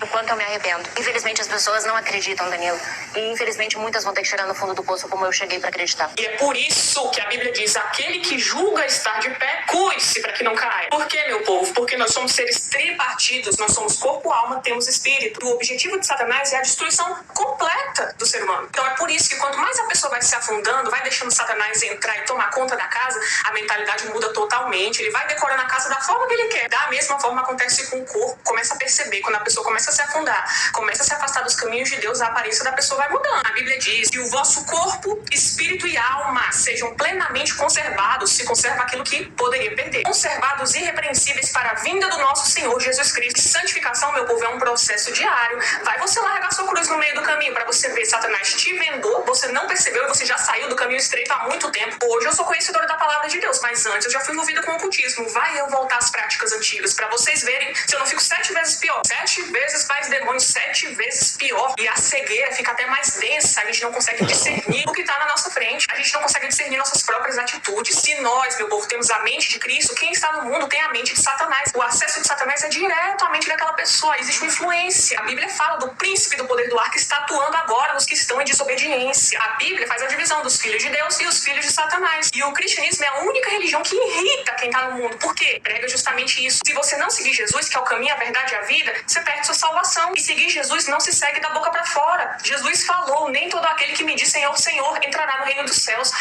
o quanto eu me arrependo. Infelizmente as pessoas não acreditam, Danilo. E infelizmente muitas vão ter que chegar no fundo do poço como eu cheguei pra acreditar. E é por isso que a Bíblia diz: aquele que julga estar de pé, cuide-se para que não caia. Por quê, meu povo? Porque nós somos seres tripartidos, nós somos corpo, alma, temos espírito. O objetivo de Satanás é a destruição completa do ser humano. Então é por isso que quanto mais a pessoa vai se afundando, vai deixando Satanás entrar e tomar conta da casa, a mentalidade muda totalmente. Ele vai decorando a casa da forma que ele quer. Da mesma forma acontece com o corpo. Começa a perceber, quando a pessoa começa a se afundar, começa a se afastar dos caminhos de Deus, a aparência da pessoa vai mudando. A Bíblia diz que o vosso corpo, espírito e alma sejam plenamente conservados, se conserva aquilo que poderia perder. Conservados irrepreensíveis para a vinda do nosso Senhor Jesus Cristo. Santificação, meu povo, é um processo diário. Vai você largar sua cruz no meio do caminho para você ver Satanás te vendou, você não percebeu e você já saiu do caminho estreito há muito tempo. Hoje eu sou conhecedora da palavra de Deus, mas antes eu já fui envolvida com o ocultismo. Vai eu voltar às práticas antigas para vocês verem se eu não fico 7 vezes pior. 7 vezes mais demônios, 7 vezes pior. E a cegueira fica até mais densa, a gente não consegue discernir o que está na nossa frente. A gente não consegue discernir nossas próprias atitudes. Se nós, meu povo, temos a mente de Cristo, quem está no mundo tem a mente de Satanás. O acesso de Satanás é direto à mente daquela pessoa. Existe uma influência. A Bíblia fala do príncipe do poder do ar que está atuando agora nos que estão em desobediência. A Bíblia faz a divisão dos filhos de Deus e os filhos de Satanás. E o cristianismo é a única religião que irrita quem está no mundo. Por quê? Prega justamente isso. Se você não seguir Jesus, que é o caminho, a verdade e a vida, você perde sua salvação. E seguir Jesus não se segue da boca para fora. Jesus falou: nem todo aquele que me diz Senhor, Senhor entrará no reino dos céus.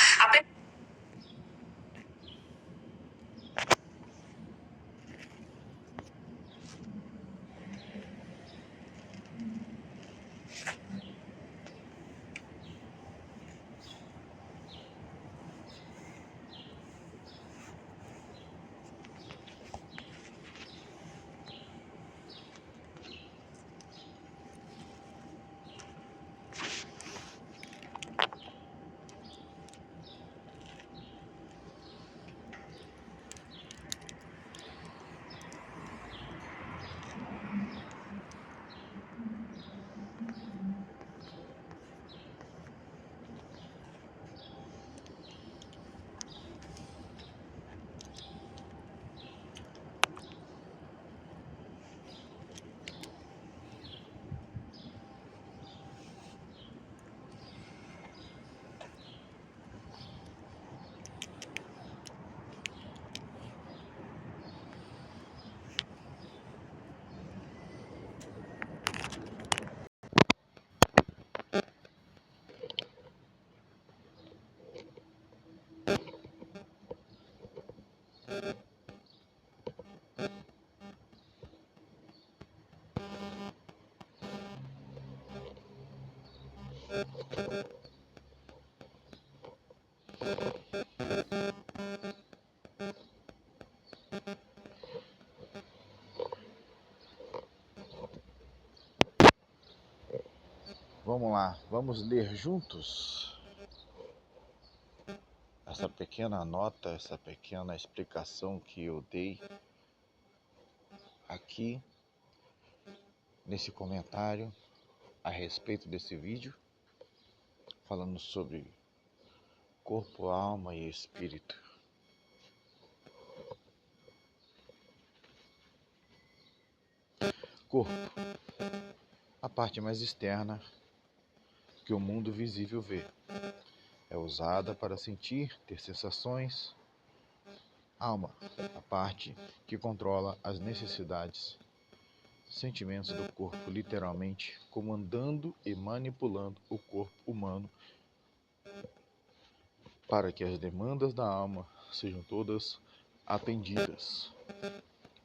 Vamos lá, vamos ler juntos essa pequena nota, essa pequena explicação que eu dei aqui nesse comentário a respeito desse vídeo, falando sobre corpo, alma e espírito. Corpo, a parte mais externa que o mundo visível vê. É usada para sentir, ter sensações. Alma, a parte que controla as necessidades, sentimentos do corpo, literalmente comandando e manipulando o corpo humano para que as demandas da alma sejam todas atendidas.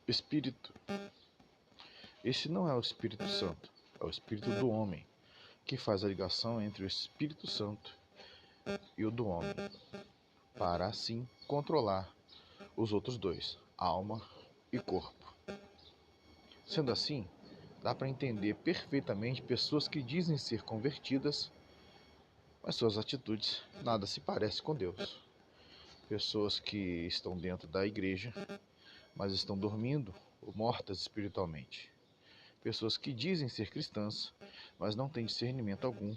Espírito. Esse não é o Espírito Santo, é o Espírito do homem, que faz a ligação entre o Espírito Santo e o do homem, para assim controlar os outros dois, alma e corpo. Sendo assim, dá para entender perfeitamente pessoas que dizem ser convertidas, mas suas atitudes nada se parecem com Deus. Pessoas que estão dentro da igreja, mas estão dormindo ou mortas espiritualmente. Pessoas que dizem ser cristãs, mas não têm discernimento algum.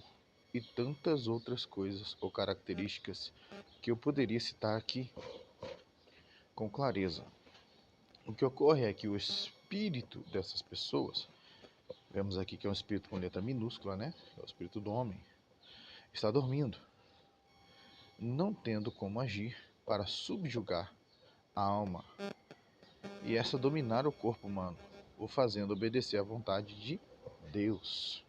E tantas outras coisas ou características que eu poderia citar aqui com clareza. O que ocorre é que o espírito dessas pessoas Vemos aqui que é um espírito com letra minúscula, né? É o espírito do homem. Está dormindo, não tendo como agir para subjugar a alma e essa dominar o corpo humano, o fazendo obedecer à vontade de Deus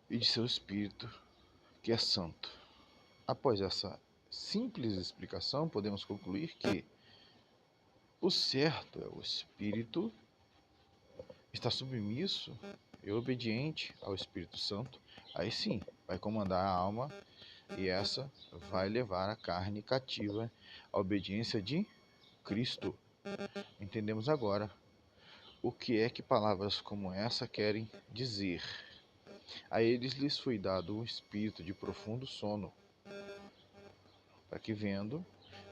e de seu espírito, que é santo. Após essa simples explicação, podemos concluir que o certo é o espírito está submisso e obediente ao Espírito Santo. Aí sim, vai comandar a alma e essa vai levar a carne cativa à obediência de Cristo. Entendemos agora o que é que palavras como essa querem dizer. A eles lhes foi dado um espírito de profundo sono, para que vendo,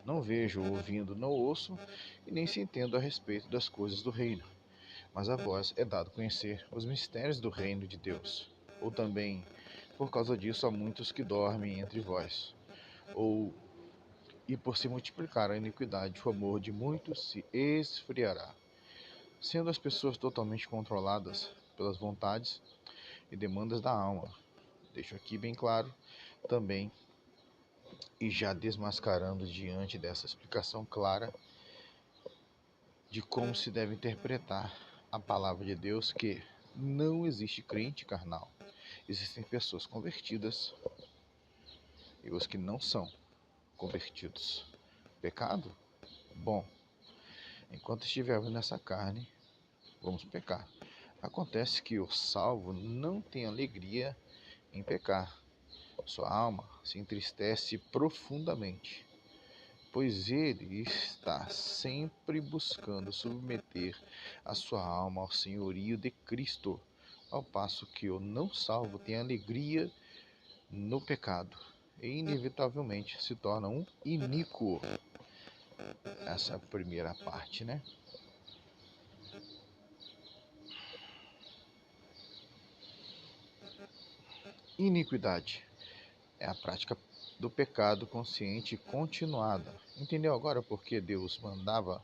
não vejo, ouvindo, não ouço, e nem se entendo a respeito das coisas do reino. Mas a vós é dado conhecer os mistérios do reino de Deus. Ou também, por causa disso, há muitos que dormem entre vós. E por se multiplicar a iniquidade, o amor de muitos se esfriará, sendo as pessoas totalmente controladas pelas vontades e demandas da alma. Deixo aqui bem claro também, e já desmascarando diante dessa explicação clara de como se deve interpretar a palavra de Deus, que não existe crente carnal. Existem pessoas convertidas e os que não são convertidos. Pecado? Bom, enquanto estivermos nessa carne, vamos pecar. Acontece que o salvo não tem alegria em pecar. Sua alma se entristece profundamente, pois ele está sempre buscando submeter a sua alma ao senhorio de Cristo, ao passo que o não salvo tem alegria no pecado e inevitavelmente se torna um iníquo. Essa é a primeira parte, né? Iniquidade é a prática do pecado consciente e continuada. Entendeu agora por que Deus mandava?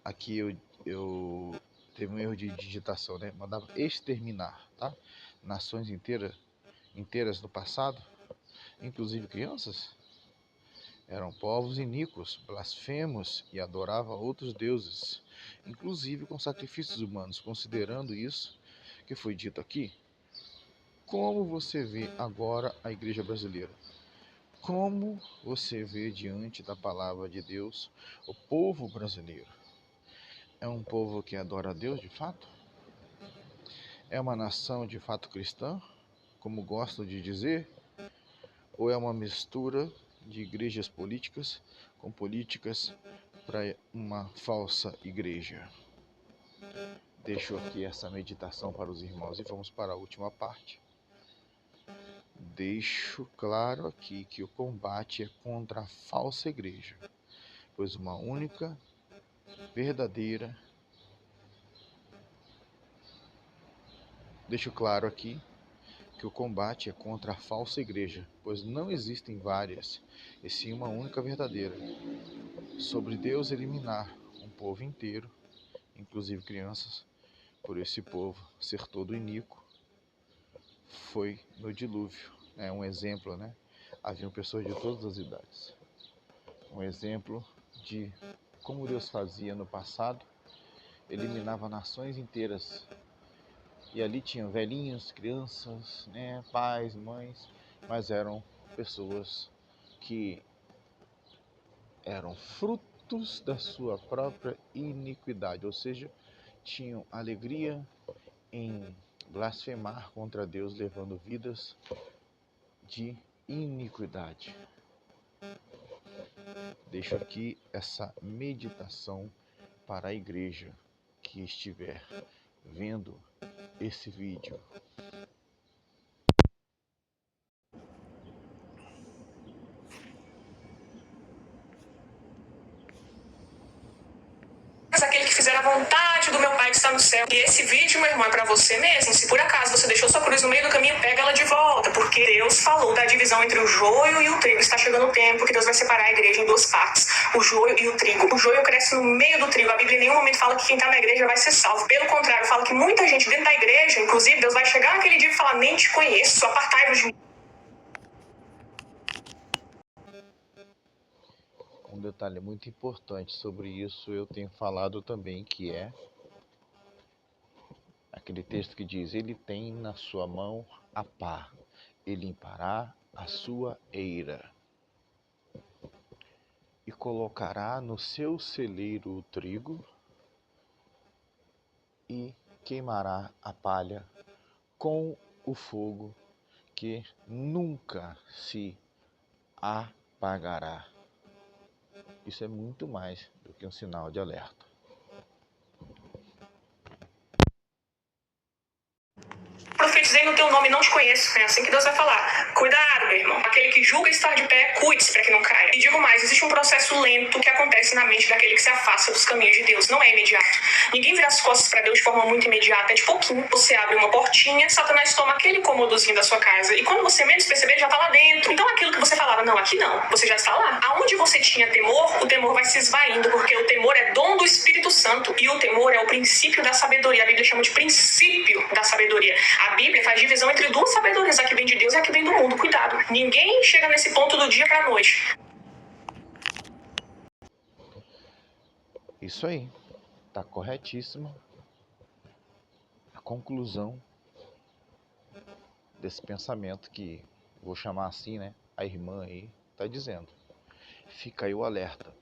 Aqui eu teve um erro de digitação, né? Mandava exterminar, tá? Nações inteiras no passado, inclusive crianças, eram povos iníquos, blasfemos e adoravam outros deuses, inclusive com sacrifícios humanos. Considerando isso que foi dito aqui, como você vê agora a igreja brasileira? Como você vê diante da palavra de Deus o povo brasileiro? É um povo que adora a Deus de fato? É uma nação de fato cristã, como gostam de dizer? Ou é uma mistura de igrejas políticas com políticas para uma falsa igreja? Deixo aqui essa meditação para os irmãos e vamos para a última parte. Deixo claro aqui que o combate é contra a falsa igreja, pois uma única, verdadeira. Deixo claro aqui que o combate é contra a falsa igreja, pois não existem várias, e sim uma única verdadeira. Sobre Deus eliminar um povo inteiro, inclusive crianças, por esse povo ser todo iníquo, foi no dilúvio. É um exemplo, né? Haviam pessoas de todas as idades. Um exemplo de como Deus fazia no passado, eliminava nações inteiras. E ali tinham velhinhos, crianças, né, pais, mães, mas eram pessoas que eram frutos da sua própria iniquidade, ou seja, tinham alegria em blasfemar contra Deus, levando vidas de iniquidade. Deixo aqui essa meditação para a igreja que estiver vendo esse vídeo. Mas aquele que fizer a vontade do meu Pai que está nos céu. E esse vídeo, meu irmão, é pra você mesmo. Se por acaso você deixou sua cruz no meio do caminho, pega ela de volta. Porque Deus falou da divisão entre o joio e o trigo. Está chegando o tempo que Deus vai separar a igreja em duas partes. O joio e o trigo. O joio cresce no meio do trigo. A Bíblia em nenhum momento fala que quem tá na igreja vai ser salvo. Pelo contrário, fala que muita gente dentro da igreja, inclusive, Deus vai chegar naquele dia e falar: nem te conheço, apartai-vos de mim. Um detalhe muito importante sobre isso eu tenho falado também, que é aquele texto que diz: ele tem na sua mão a pá, e limpará a sua eira, e colocará no seu celeiro o trigo, e queimará a palha com o fogo que nunca se apagará. Isso é muito mais do que um sinal de alerta. Profetizei no teu nome, não te conheço. É assim que Deus vai falar. Cuidado, meu irmão. Aquele que julga estar de pé, cuide-se para que não caia. E digo mais, existe um processo lento que acontece na mente daquele que se afasta dos caminhos de Deus. Não é imediato. Ninguém vira as costas para Deus de forma muito imediata. É de pouquinho. Você abre uma portinha, Satanás toma aquele cômodozinho da sua casa. E quando você menos perceber, ele já tá lá dentro. Então aquilo que você falava, não, aqui não. Você já está lá. Aonde você tinha temor, o temor vai se esvaindo, porque o temor é dom do Espírito Santo. E o temor é o princípio da sabedoria. A Bíblia chama de princípio da sabedoria. A Bíblia faz divisão entre duas sabedorias, a que vem de Deus e a que vem do mundo. Cuidado, ninguém chega nesse ponto do dia pra noite. Isso aí, tá corretíssimo a conclusão desse pensamento que, vou chamar assim, né, a irmã aí tá dizendo. Fica aí o alerta.